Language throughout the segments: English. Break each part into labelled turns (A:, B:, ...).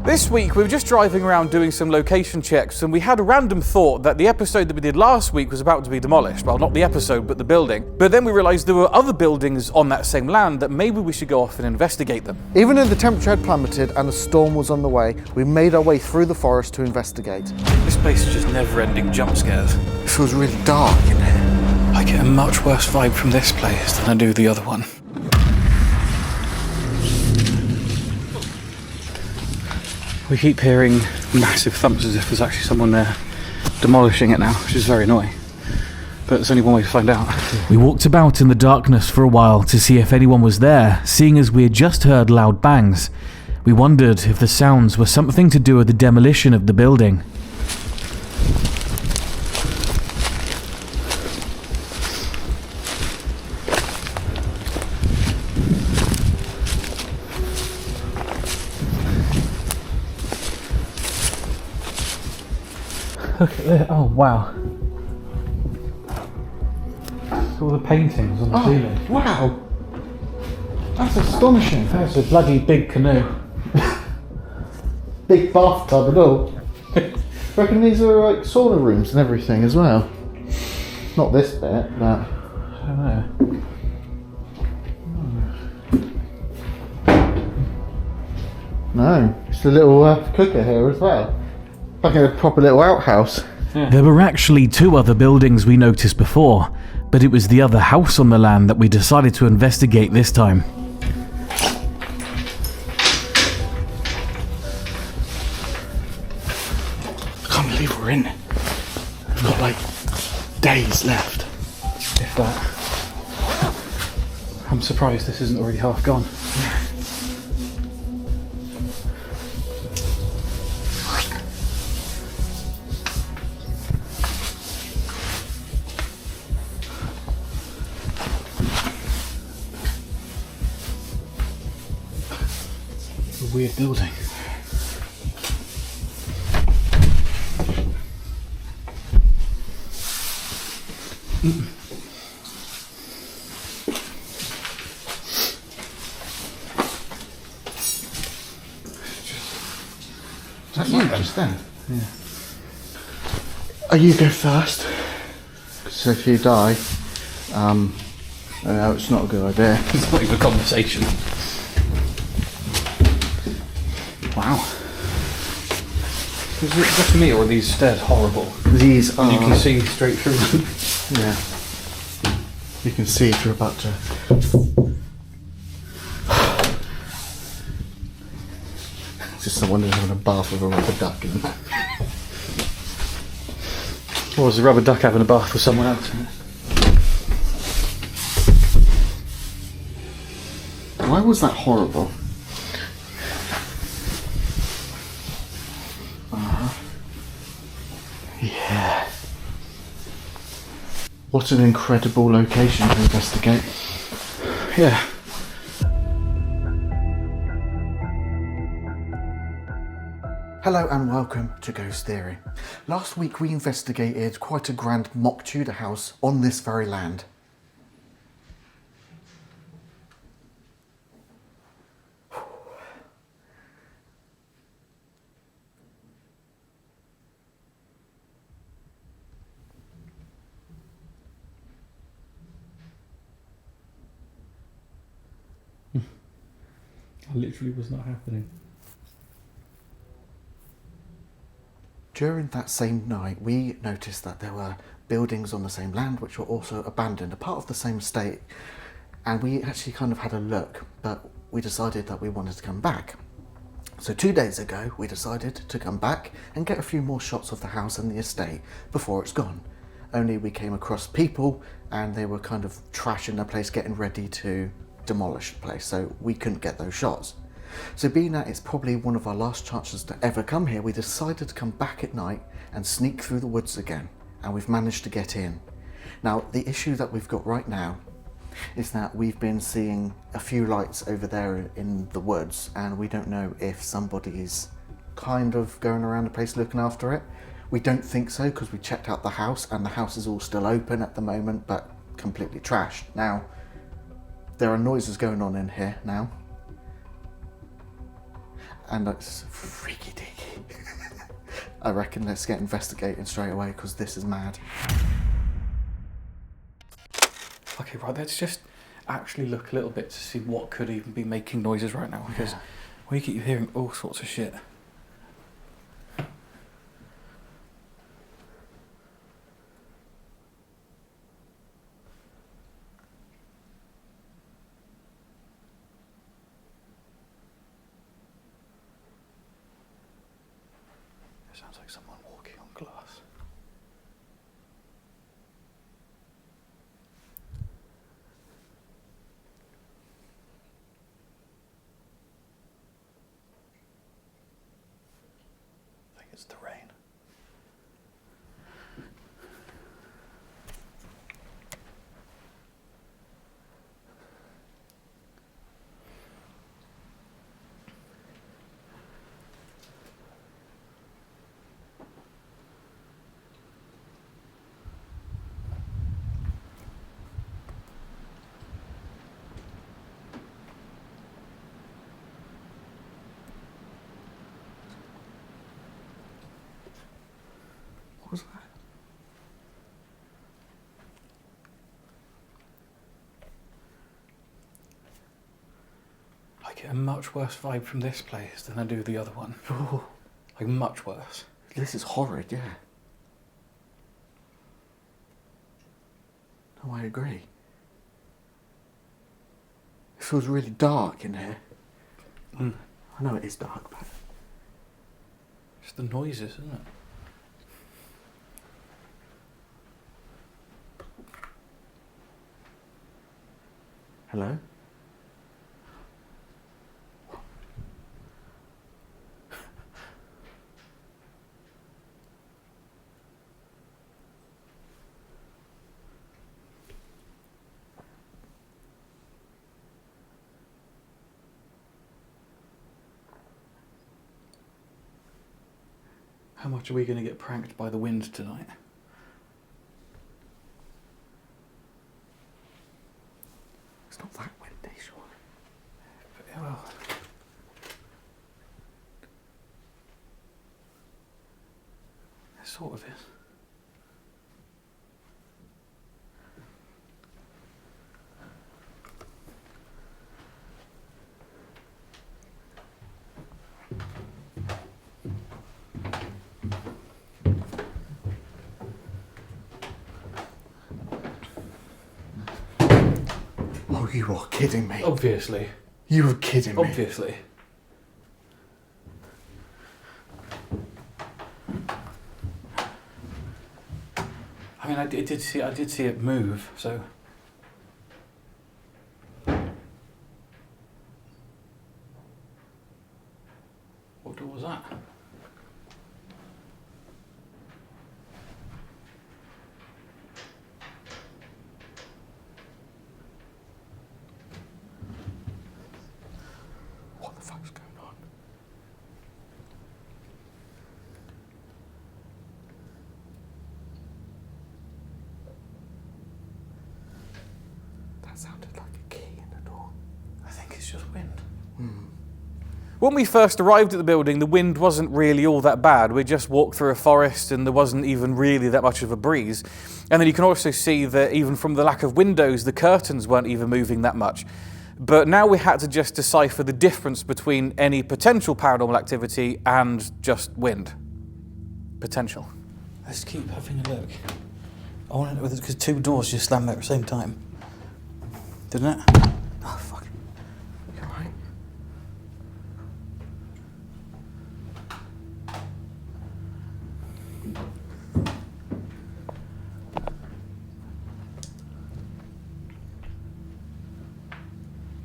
A: This week we were just driving around doing some location checks and we had a random thought that the episode that we did last week was about to be demolished. Well, not the episode, but the building. But then we realised there were other buildings on that same land that maybe we should go off and investigate them.
B: Even though the temperature had plummeted and a storm was on the way, we made our way through the forest to investigate.
A: This place is just never-ending jump scares.
B: It feels really dark in here.
A: I get a much worse vibe from this place than I do the other one. We keep hearing massive thumps as if there's actually someone there demolishing it now, which is very annoying. But there's only one way to find out.
C: We walked about in the darkness for a while to see if anyone was there, seeing as we had just heard loud bangs. We wondered if the sounds were something to do with the demolition of the building. Look at this. Oh, wow. All the paintings on the ceiling.
B: Wow! That's astonishing.
C: That's a bloody big canoe.
B: Big bathtub and all. Reckon these are like sauna rooms and everything as well. Not this bit, but
C: I don't know.
B: no, it's a little cooker here as well. Like a proper little outhouse.
C: Yeah. There were actually two other buildings we noticed before, but it was the other house on the land that we decided to investigate this time.
B: I can't believe we're in. We've got like days left.
C: If that. I'm surprised this isn't already half gone. Weird building.
B: That's interesting. Yeah. You go first. So if you die, no, it's not a good idea.
A: It's not even a conversation. Wow. Is it just me or are these stairs horrible?
B: These are...
A: You can see straight through them.
B: Yeah. You can see if you're about to... Just someone who's having a bath with a rubber duck in.
A: Or was the rubber duck having a bath with someone else?
B: Why was that horrible? Yeah. What an incredible location to investigate.
A: Yeah.
B: Hello and welcome to Ghost Theory. Last week we investigated quite a grand mock Tudor house on this very land.
C: Literally was not happening.
B: During that same night, we noticed that there were buildings on the same land which were also abandoned, a part of the same estate, and we actually kind of had a look, but we decided that we wanted to come back. So 2 days ago, we decided to come back and get a few more shots of the house and the estate before it's gone. Only we came across people and they were kind of trashing the place, getting ready to demolish the place, so we couldn't get those shots. So being that it's probably one of our last chances to ever come here, we decided to come back at night and sneak through the woods again, and we've managed to get in. Now the issue that we've got right now is that we've been seeing a few lights over there in the woods, and we don't know if somebody's kind of going around the place looking after it. We don't think so, because we checked out the house and the house is all still open at the moment, but completely trashed. Now there are noises going on in here now, And it's freaky deaky. I reckon let's get investigating straight away because this is mad.
A: Okay, right, let's just actually look a little bit to see what could even be making noises right now, because we keep hearing all sorts of shit. It sounds like someone walking on glass. It's the rain.
B: What was that?
A: I get a much worse vibe from this place than I do the other one.
B: Oh,
A: Like, much worse.
B: this is horrid, yeah. No, I agree. It feels really dark in here.
A: Mm.
B: I know it is dark, but...
A: It's the noises, isn't it?
B: Hello?
A: How much are we going to get pranked by the wind tonight?
B: It's not that windy, sure.
A: But, well, it sort of is.
B: Oh, you are kidding me.
A: Obviously.
B: You are kidding me.
A: Obviously. I mean, I did see it move, so. What door was that?
B: What the fuck's going on? That sounded like a key in the door.
A: I think it's just wind.
B: Hmm.
A: When we first arrived at the building, the wind wasn't really all that bad. We just walked through a forest and there wasn't even really that much of a breeze. And then you can also see that even from the lack of windows, the curtains weren't even moving that much. But now we had to just decipher the difference between any potential paranormal activity and just wind. Potential. Let's keep having a look. I want to know because two doors just slammed at the same time. Didn't it? Oh, fuck.
B: You alright?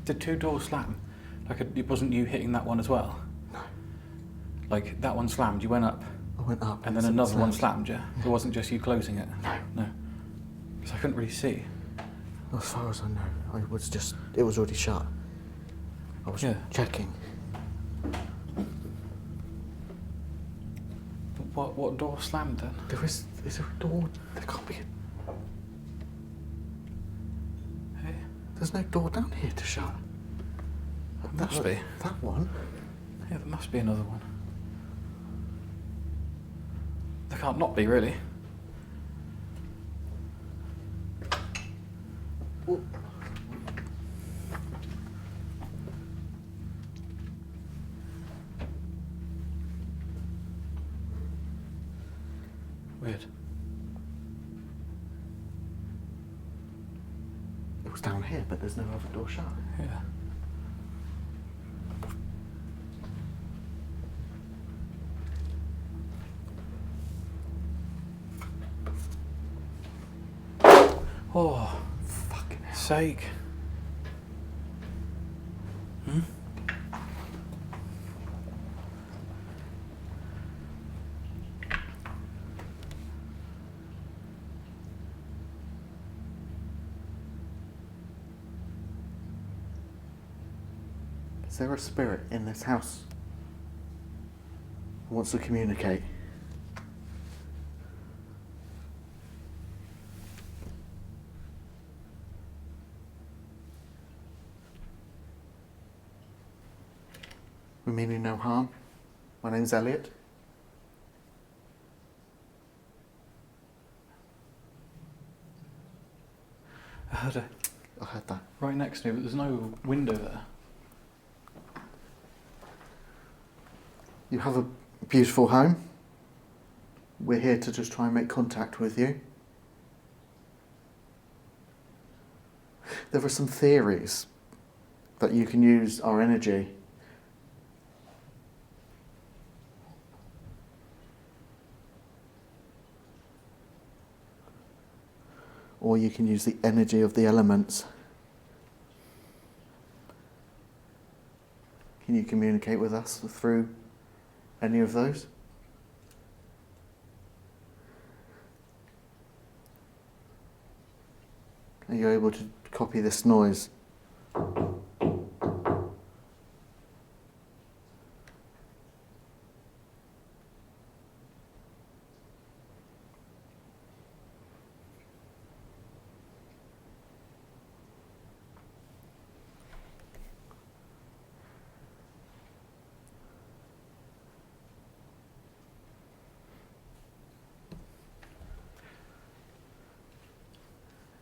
A: Did two doors slam? Like, it wasn't you hitting that one as well?
B: No.
A: Like, that one slammed, you went up,
B: I went up.
A: and then
B: it
A: another one
B: slammed.
A: slammed, yeah? It wasn't just you closing it?
B: No.
A: No. Because I couldn't really see.
B: As far as I know, it was already shut. I was
A: Yeah.
B: checking.
A: But what door slammed then?
B: Is there a door? There can't be a...
A: Hey?
B: There's no door down here to shut.
A: There must be.
B: That one?
A: Yeah, there Must be another one. There can't not be, really. Weird.
B: It was down here, but there's no other door shut.
A: Yeah. Oh,
B: Fucking hell.
A: sake. Hmm?
B: Is there a spirit in this house who wants to communicate? We mean you no harm. My name's Elliot.
A: I heard it
B: I heard that.
A: right next to me, but there's no window there.
B: You have a beautiful home. We're here to just try and make contact with you. There are some theories that you can use our energy or you can use the energy of the elements. Can you communicate with us through any of those? Are you able to copy this noise?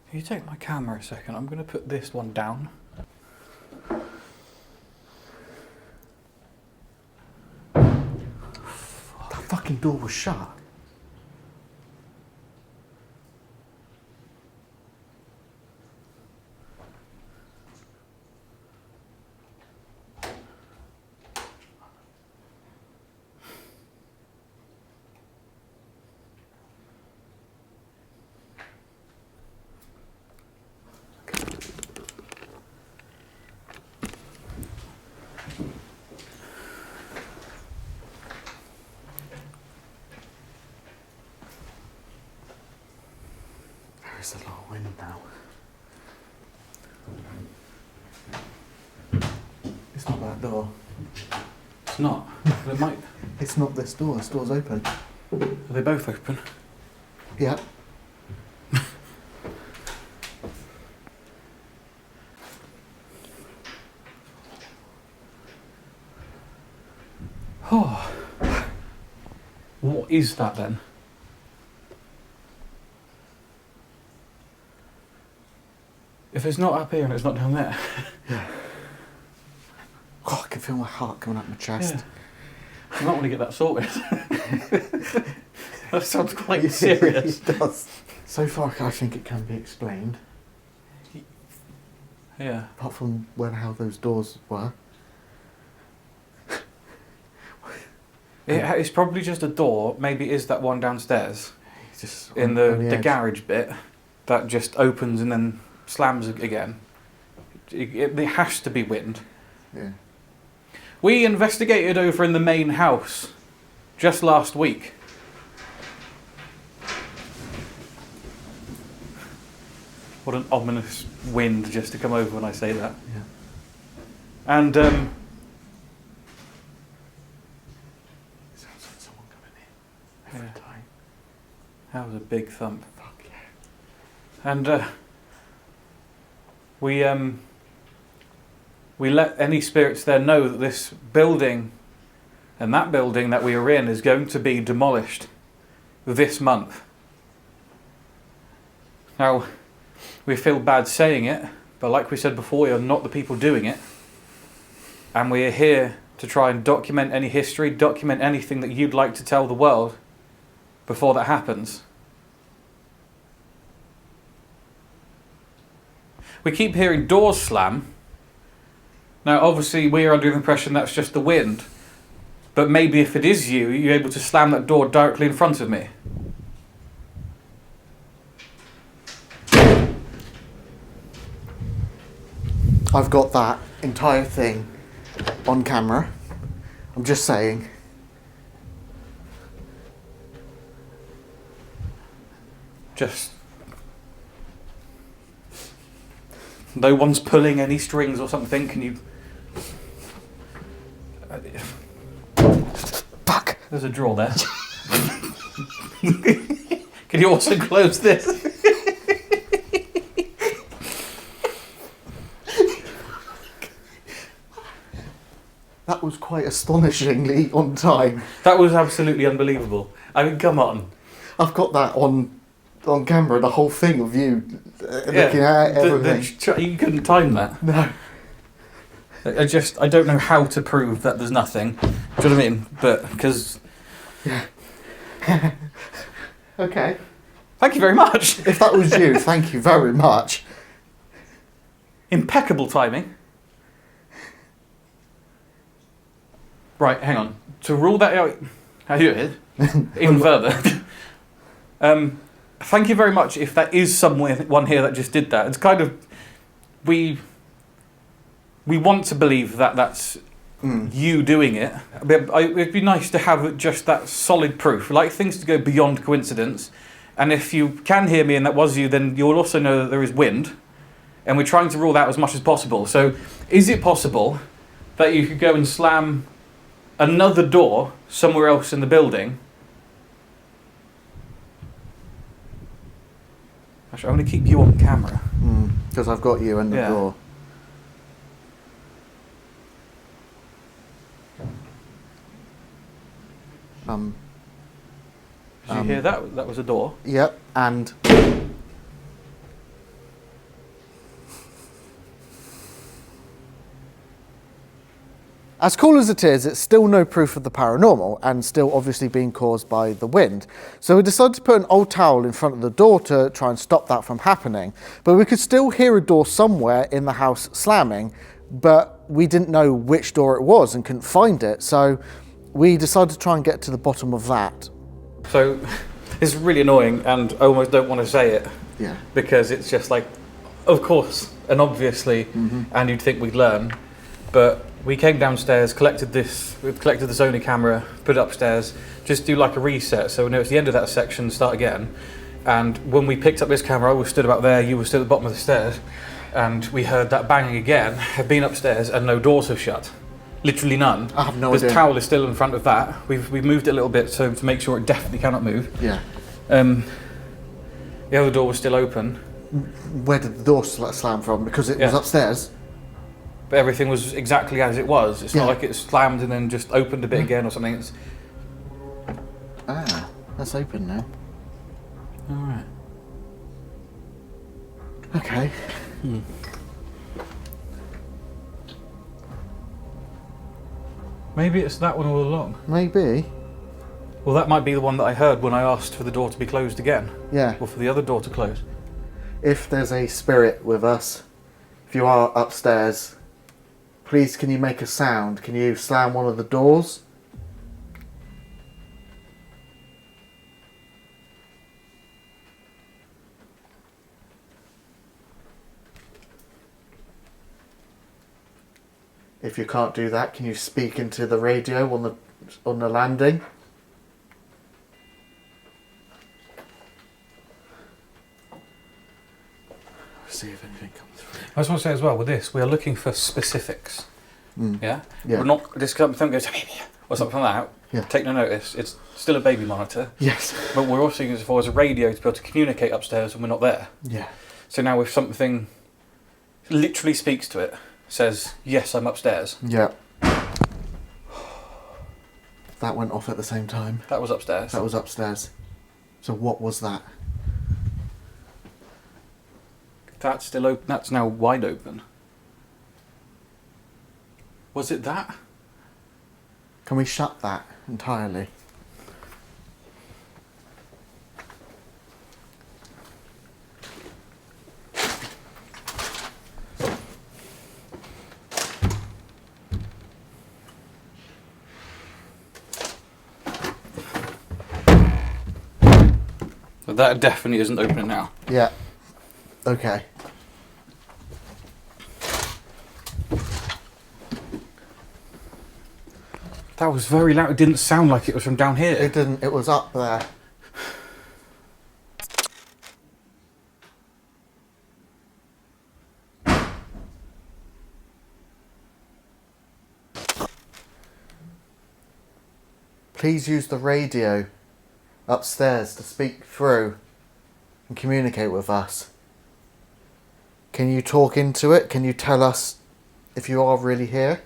A: Can you take my camera a second? I'm going to put this one down.
B: That fucking door was shut. There's a lot of wind now. It's not that door.
A: It's not. But it might.
B: It's not this door. This door's open.
A: Are they both open?
B: Yeah.
A: Oh. What is that then? If it's not up here and it's not down there.
B: Yeah. Oh, I can feel my heart coming up my chest.
A: Yeah. You might want to get that sorted. That sounds quite serious.
B: It does. So far, I think it can be explained.
A: Yeah.
B: Apart from how those doors were.
A: It's probably just a door. Maybe it is that one downstairs
B: Just
A: in
B: on
A: the
B: edge.
A: garage bit that just opens and then slams again. It has to be wind.
B: Yeah.
A: We investigated over in the main house just last week. What an ominous wind just to come over when I say that.
B: Yeah.
A: And
B: Sounds like someone coming in every
A: Yeah.
B: time.
A: that was a big thump.
B: Fuck yeah.
A: And we let any spirits there know that this building And that building that we are in is going to be demolished this month. Now, we feel bad saying it, but like we said before, we are not the people doing it. And we are here to try and document any history, document anything that you'd like to tell the world before that happens. We keep hearing doors slam. Now, obviously, we are under the impression that's just the wind. But maybe if it is you, you're able to slam that door directly in front of me.
B: I've got that entire thing on camera. I'm just saying.
A: Just... no one's pulling any strings or something, can you...
B: Fuck!
A: There's a drawer there. Can you also close this?
B: That was quite astonishingly on time.
A: That was absolutely unbelievable. I mean, come on.
B: I've got that on camera, the whole thing of you looking at everything.
A: You couldn't time that.
B: No.
A: I don't know how to prove that there's nothing. Do you know what I mean? But, because...
B: Yeah. Okay.
A: Thank you very much.
B: If that was you, thank you very much.
A: Impeccable timing. Right, hang on. To rule that out... even further. Thank you very much if that is someone here that just did that. It's kind of... We want to believe that that's you doing it. It'd be nice to have just that solid proof. We like things to go beyond coincidence. And if you can hear me and that was you, then you'll also know that there is wind. And we're trying to rule that out as much as possible. So is it possible that you could go and slam another door somewhere else in the building? Actually, I'm going to keep you on camera.
B: Because I've got you in the door.
A: Did you hear that? That was a door.
B: Yep, and... As cool as it is, it's still no proof of the paranormal and still obviously being caused by the wind. So we decided to put an old towel in front of the door to try and stop that from happening. But we could still hear a door somewhere in the house slamming, but we didn't know which door it was and couldn't find it. So we decided to try and get to the bottom of that.
A: So it's really annoying and I almost don't want to say it.
B: Yeah.
A: Because it's just like, of course, and obviously, and you'd think we'd learn, but we came downstairs, collected the Sony camera, put it upstairs, just do like a reset, so we know it's the end of that section, start again. And when we picked up this camera, I was stood about there, you were stood at the bottom of the stairs, and we heard that banging again, have been upstairs, and no doors have shut. Literally none.
B: I have no idea.
A: This towel is still in front of that. We've moved it a little bit so to make sure it definitely cannot move.
B: Yeah.
A: The other door was still open.
B: Where did the door slam from? Because it was upstairs?
A: But everything was exactly as it was. It's not like it slammed and then just opened a bit again or something. It's...
B: Ah, that's open now.
A: Alright.
B: Okay.
A: Maybe it's that one all along.
B: Maybe.
A: Well, that might be the one that I heard when I asked for the door to be closed again.
B: Yeah.
A: Or for the other door to close.
B: If there's a spirit with us, if you are upstairs, please can you make a sound? Can you slam one of the doors? If you can't do that, can you speak into the radio on the landing? See if anything comes through.
A: I just want to say as well, with this, we are looking for specifics. Yeah?
B: Yeah.
A: We're not, this something goes, or something like that.
B: Yeah.
A: Take no notice. It's still a baby monitor.
B: Yes.
A: But we're also using it for as a radio to be able to communicate upstairs when we're not there.
B: Yeah.
A: So now if something literally speaks to it, says, yes, I'm upstairs.
B: Yeah. That went off at the same time.
A: That was upstairs.
B: That was upstairs. So what was that?
A: That's still open. That's now wide open. Was it that?
B: Can we shut that entirely?
A: So that definitely isn't opening now.
B: Yeah. Okay.
A: That was very loud. It didn't sound like it was from down here.
B: It didn't. It was up there. Please use the radio upstairs to speak through and communicate with us. Can you talk into it? Can you tell us if you are really here?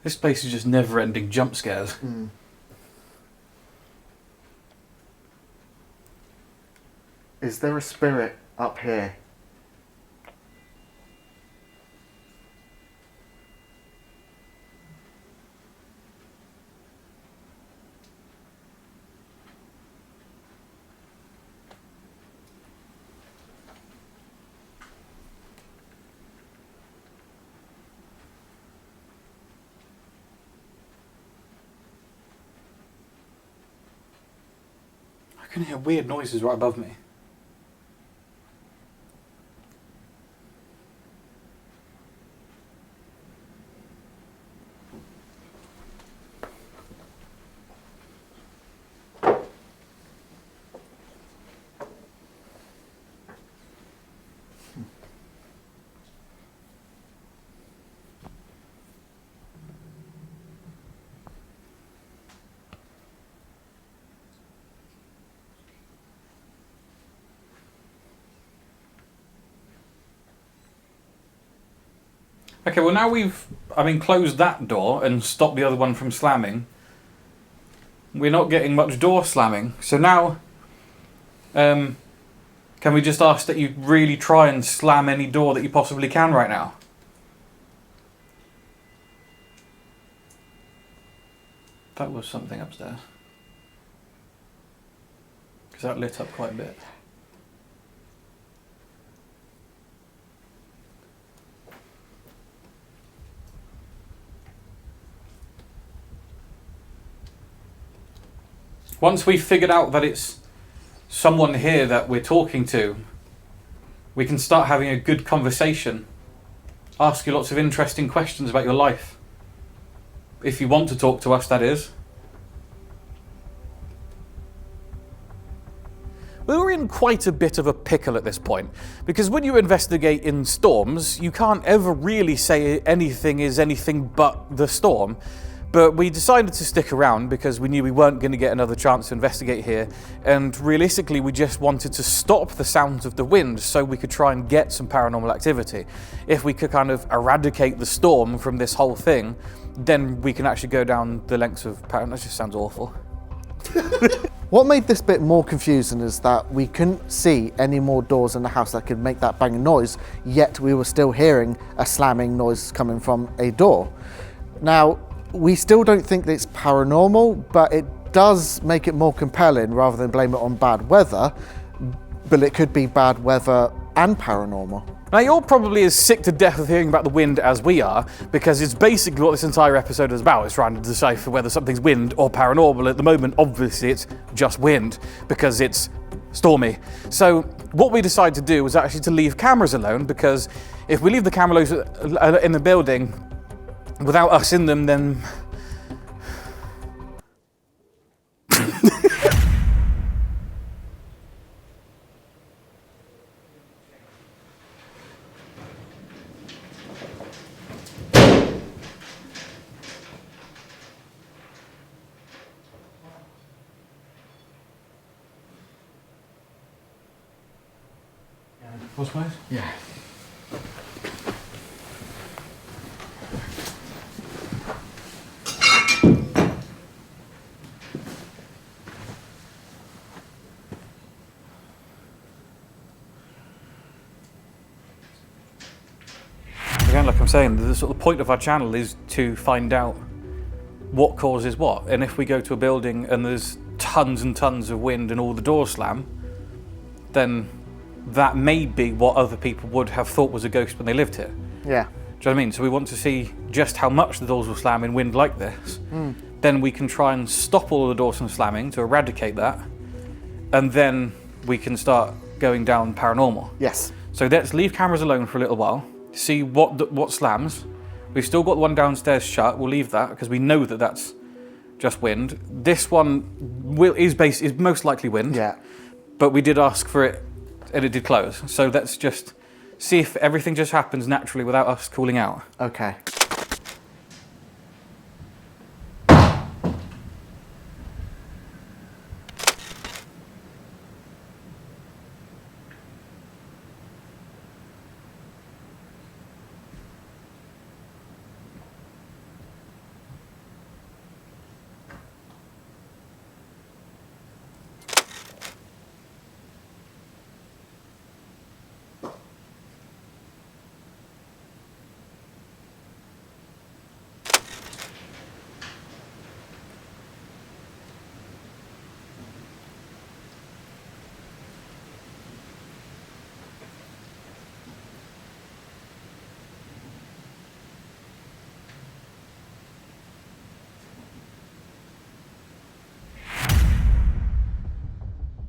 A: This place is just never-ending jump scares.
B: Is there a spirit up here?
A: I can hear weird noises right above me. Okay, well now we've, closed that door and stopped the other one from slamming. We're not getting much door slamming. So now, can we just ask that you really try and slam any door that you possibly can right now? That was something upstairs. Because that lit up quite a bit. Once we've figured out that it's someone here that we're talking to, we can start having a good conversation. Ask you lots of interesting questions about your life. If you want to talk to us, that is. We're in quite a bit of a pickle at this point, because when you investigate in storms, you can't ever really say anything is anything but the storm. But we decided to stick around because we knew we weren't going to get another chance to investigate here, and realistically we just wanted to stop the sounds of the wind so we could try and get some paranormal activity. If we could kind of eradicate the storm from this whole thing, then we can actually go down the lengths of paranormal. That just sounds awful.
B: What made this bit more confusing is that we couldn't see any more doors in the house that could make that banging noise, yet we were still hearing a slamming noise coming from a door. Now, we still don't think that it's paranormal, but it does make it more compelling rather than blame it on bad weather, but it could be bad weather and paranormal.
A: Now you're probably as sick to death of hearing about the wind as we are, because it's basically what this entire episode is about. It's trying to decipher whether something's wind or paranormal. At the moment, obviously it's just wind, because it's stormy. So what we decided to do was actually to leave cameras alone, because if we leave the cameras in the building without us in them, then I suppose?
B: Yeah.
A: Again, like I'm saying, the sort of point of our channel is to find out what causes what. And if we go to a building and there's tons and tons of wind and all the doors slam, then that may be what other people would have thought was a ghost when they lived here.
B: Yeah.
A: Do you know what I mean? So we want to see just how much the doors will slam in wind like this. Then we can try and stop all of the doors from slamming to eradicate that. And then we can start going down paranormal.
B: Yes.
A: So let's leave cameras alone for a little while, see what slams. We've still got one downstairs shut. We'll leave that because we know that that's just wind. This one is most likely wind.
B: Yeah.
A: But we did ask for it, and it did close. So let's just see if everything just happens naturally without us calling out.
B: Okay.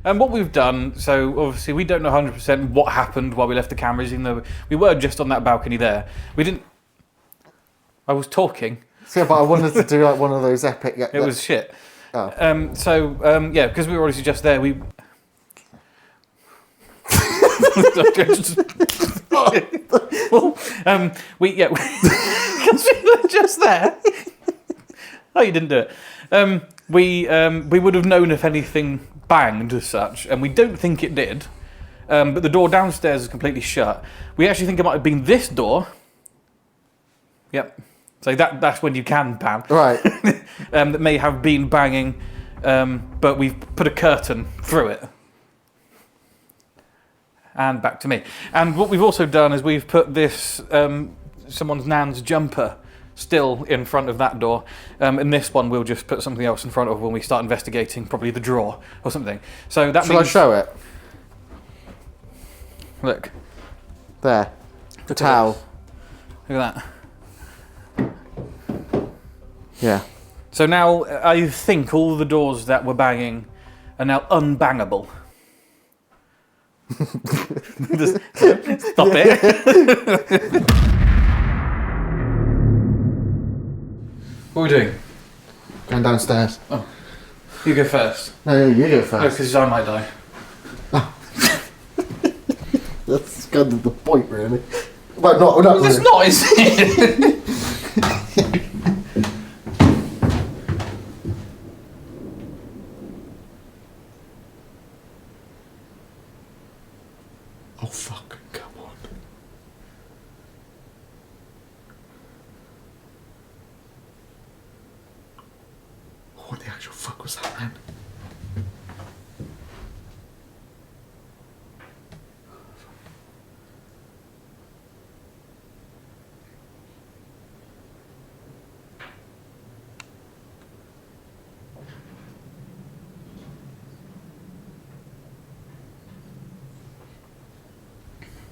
A: And what we've done, so obviously we don't know 100% what happened while we left the cameras, even though we were just on that balcony there. We didn't... I was talking.
B: Yeah, but I wanted to do like one of those epic...
A: It was shit.
B: Oh.
A: Yeah, because we were obviously just there, we... because we were just there. Oh, you didn't do it. We would have known if anything banged as such, and we don't think it did. But the door downstairs is completely shut. We actually think it might have been this door. Yep. So that's when you can bang.
B: Right.
A: That may have been banging, but we've put a curtain through it. And back to me. And what we've also done is we've put this, someone's nan's jumper still in front of that door. And this one we'll just put something else in front of when we start investigating, probably the drawer or something. So that
B: Shall I show it?
A: Look.
B: There. The towel.
A: Look at that.
B: Yeah.
A: So now I think all the doors that were banging are now unbangable. Just stop it. What are we doing?
B: Going downstairs.
A: Oh, you go first.
B: No, you go
A: No,
B: first.
A: because I might die.
B: That's kind of the point, really. Well, not
A: It's
B: really.
A: not, is it?
B: Oh, fucking come on. What the actual fuck was that, man?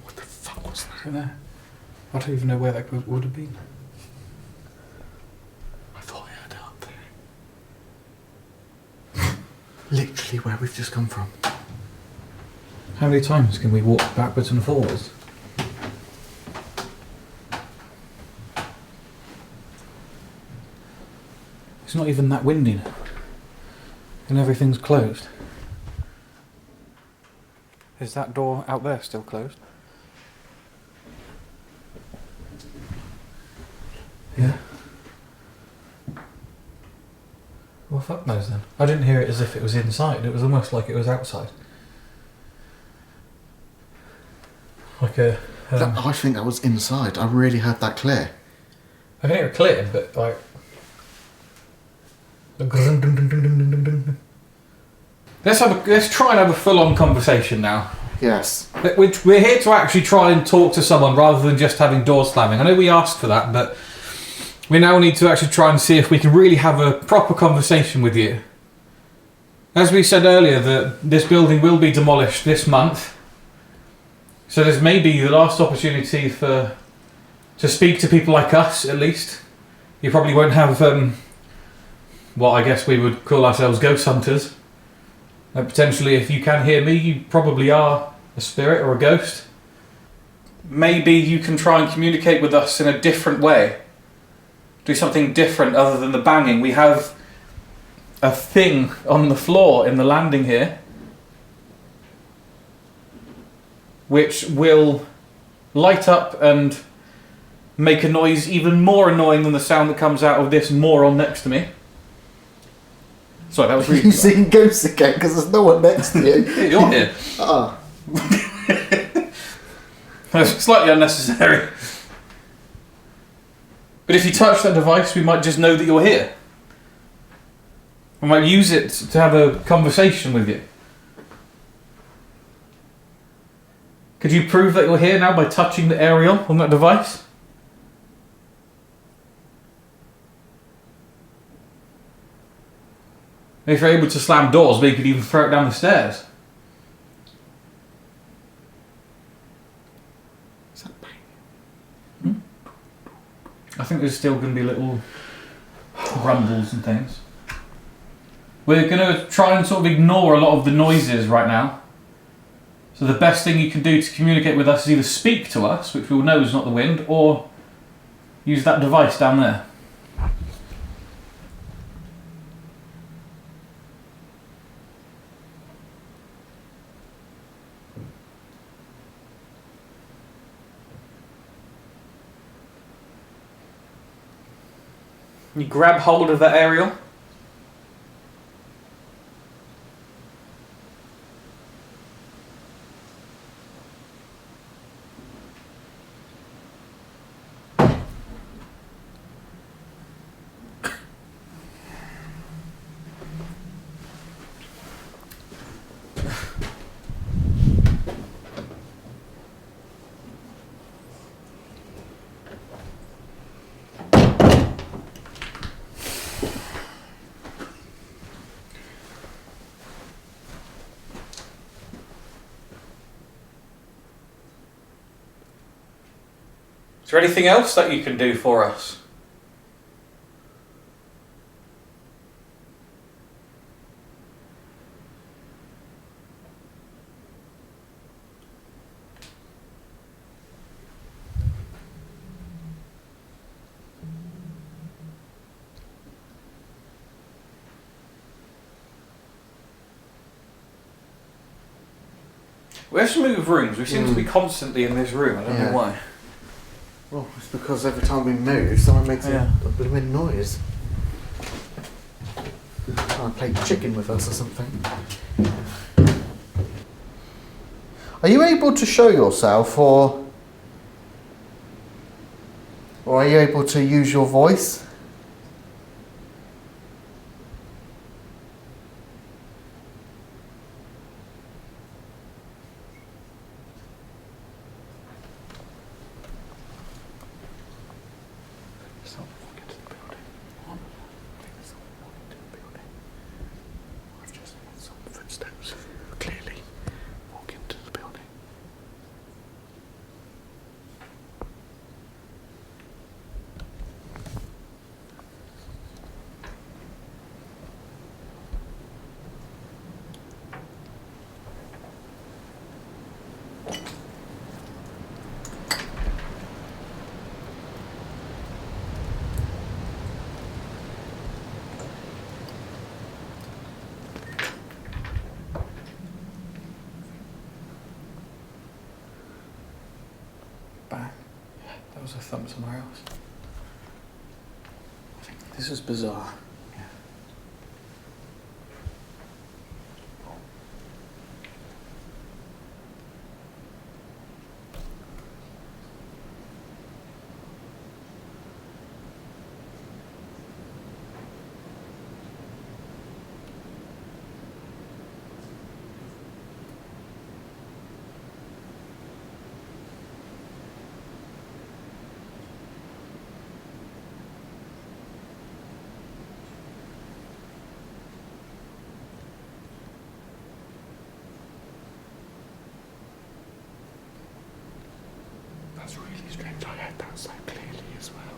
B: What the fuck was that?
A: I don't know. I don't even know where that would have been.
B: I thought I heard it up there. Literally where we've just come from.
A: How many times can we walk backwards and forwards? It's not even that windy now. And everything's closed. Is that door out there still closed? Yeah. Well, fuck knows then. I didn't hear it as if it was inside. It was almost like it was outside. Like a...
B: I think that was inside. I really heard that clear.
A: I can hear it clear, but like... Let's try and have a full-on conversation now.
B: Yes.
A: We're here to actually try and talk to someone rather than just having doors slamming. I know we asked for that, but we now need to actually try and see if we can really have a proper conversation with you. As we said earlier, that this building will be demolished this month, so there's maybe the last opportunity to speak to people like us, at least. You probably won't have what I guess we would call ourselves ghost hunters. Potentially, if you can hear me, you probably are a spirit or a ghost. Maybe you can try and communicate with us in a different way. Do something different other than the banging. We have a thing on the floor in the landing here which will light up and make a noise even more annoying than the sound that comes out of this moron next to me. Sorry, that was really...
B: You've seen ghosts again because there's no one next to you.
A: Yeah, you're here.
B: Ah.
A: That's slightly unnecessary. But if you touch that device, we might just know that you're here. We might use it to have a conversation with you. Could you prove that you're here now by touching the aerial on that device? If you're able to slam doors, maybe you could even throw it down the stairs.
B: Is that bang?
A: I think there's still going to be little rumbles and things. We're going to try and sort of ignore a lot of the noises right now. So the best thing you can do to communicate with us is either speak to us, which we'll know is not the wind, or use that device down there. You grab hold of that aerial. Is there anything else that you can do for us? Let's move rooms. We seem to be constantly in this room. I don't know why.
B: Well, it's because every time we move, someone makes a bit of a noise. Trying to play chicken with us or something. Are you able to show yourself, or are you able to use your voice?
A: bang. That was a thump somewhere else. This is bizarre.
B: That's really strange. I heard that so clearly as well.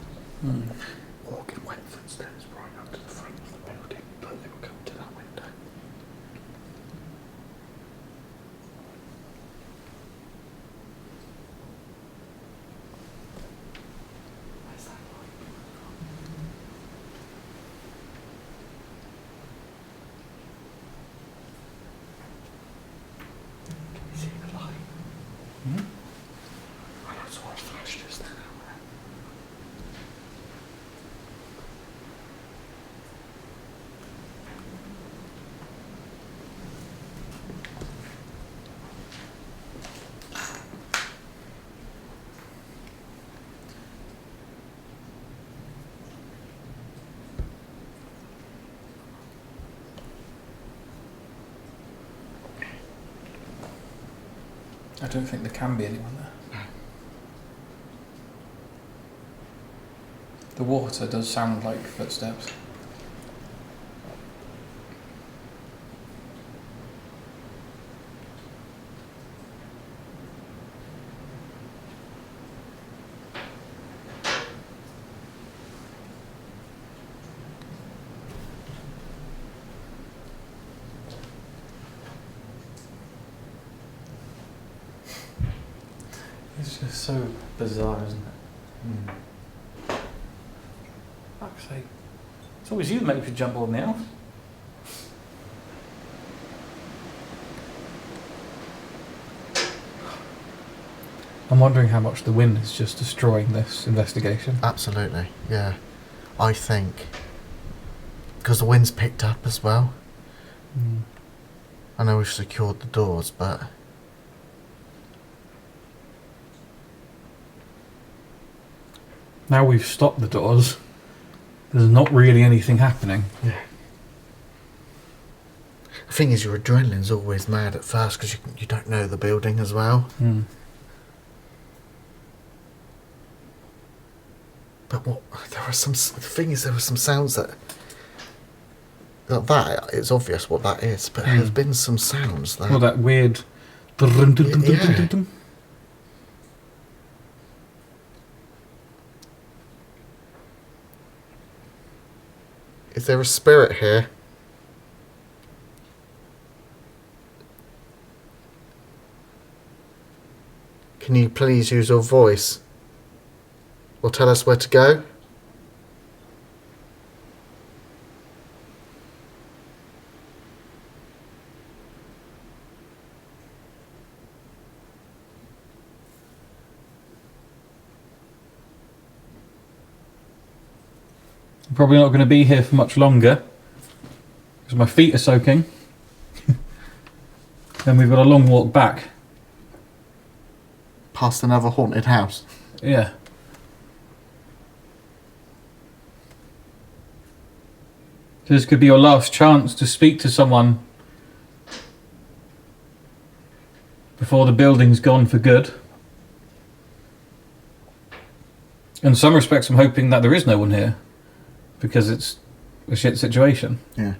B: Walking wet footsteps right up to the front of the building, like they were coming to that window. Where's that light coming from? Can you see the light? I saw a flash just then.
A: I don't think there can be anyone there. The water does sound like footsteps. It's just so bizarre, isn't it? Fuck's sake. It's always you that make me jump on the elf. I'm wondering how much the wind is just destroying this investigation.
B: Absolutely, yeah. I think because the wind's picked up as well. I know we've secured the doors, but
A: now we've stopped the doors, there's not really anything happening.
B: yeah. The thing is, your adrenaline's always mad at first because you don't know the building as well. But there were some. The thing is, there were some sounds that it's obvious what that is, but there's been some sounds that.
A: Well, that weird.
B: Yeah. Is there a spirit here? Can you please use your voice? Or tell us where to go?
A: I'm probably not going to be here for much longer because my feet are soaking. Then we've got a long walk back.
B: Past another haunted house.
A: Yeah. This could be your last chance to speak to someone before the building's gone for good. In some respects, I'm hoping that there is no one here because it's a shit situation.
B: Yeah.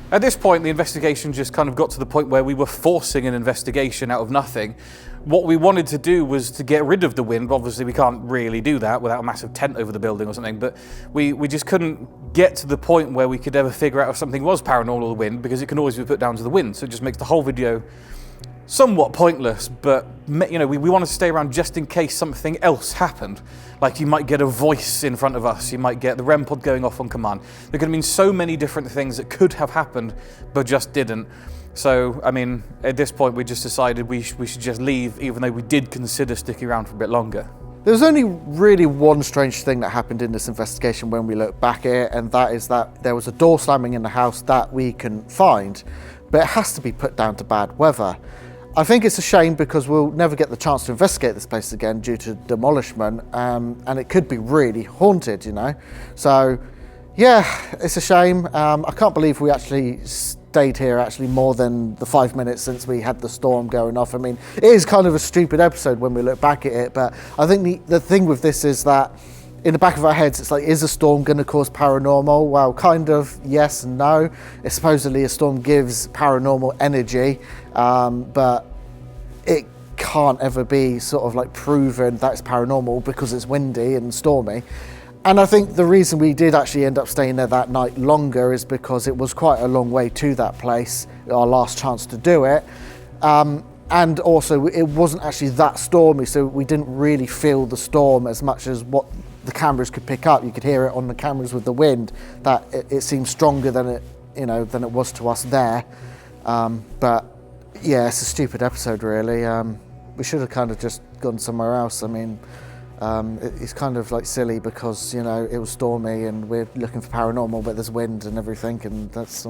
A: At this point, the investigation just kind of got to the point where we were forcing an investigation out of nothing. What we wanted to do was to get rid of the wind. Obviously, we can't really do that without a massive tent over the building or something, but we just couldn't get to the point where we could ever figure out if something was paranormal or the wind, because it can always be put down to the wind, so it just makes the whole video somewhat pointless, but we wanted to stay around just in case something else happened. Like you might get a voice in front of us, you might get the REM pod going off on command. There could have been so many different things that could have happened, but just didn't. So, I mean, at this point we just decided we should just leave, even though we did consider sticking around for a bit longer.
B: There was only really one strange thing that happened in this investigation when we look back at it, and that is that there was a door slamming in the house that we couldn't find, but it has to be put down to bad weather. I think it's a shame because we'll never get the chance to investigate this place again due to demolishment, and it could be really haunted, you know. So, yeah, it's a shame. I can't believe we actually stayed here actually more than the 5 minutes since we had the storm going off. I mean, it is kind of a stupid episode when we look back at it, but I think the thing with this is that in the back of our heads, it's like, is a storm going to cause paranormal? Well, kind of yes and no. Supposedly a storm gives paranormal energy, but it can't ever be sort of like proven that it's paranormal because it's windy and stormy. And I think the reason we did actually end up staying there that night longer is because it was quite a long way to that place, our last chance to do it. And also it wasn't actually that stormy, so we didn't really feel the storm as much as what the cameras could pick up. You could hear it on the cameras with the wind, that it seemed stronger than it was to us there. But yeah, it's a stupid episode really. We should have kind of just gone somewhere else. I mean, it's kind of like silly because, you know, it was stormy and we're looking for paranormal, but there's wind and everything, and that's